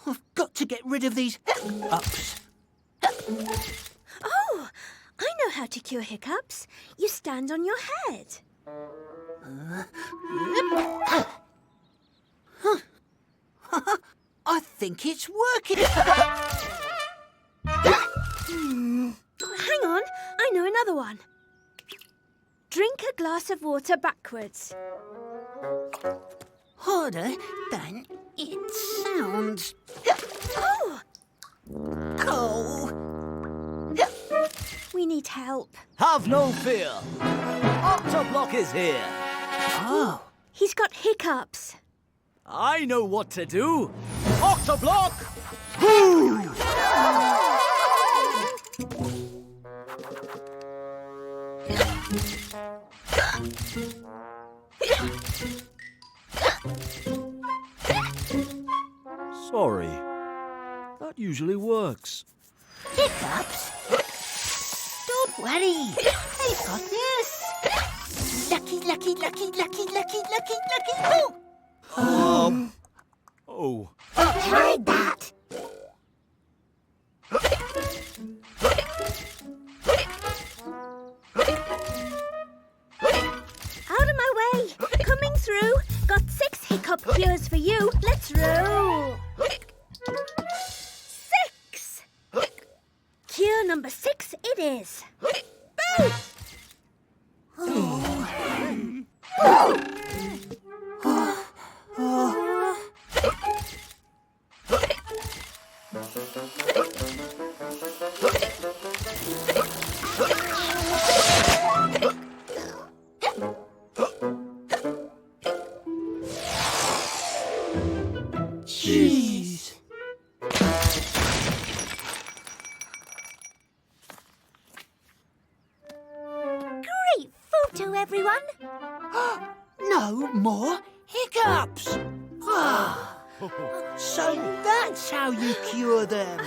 I've got to get rid of these hiccups. Oh, I know how to cure hiccups. You stand on your head. I think it's working. Hang on, I know another one. Drink a glass of water backwards. Harder than it sounds. Oh, Oh. we need help. Have no fear. Octoblock is here. Oh. He's got hiccups. I know what to do. Octoblock! Boo! Sorry. That usually works. Hiccups? Don't worry. I've got this. Lucky, lucky, lucky, lucky, lucky, lucky, lucky. Oh! Oh. Try that. Out of my way. Coming through. Got 6 hiccup cures for you. Let's roll. 6. Cure number 6 it is. Boo! Jeez. Great photo, everyone. No more hiccups. Ah. So that's how you cure them.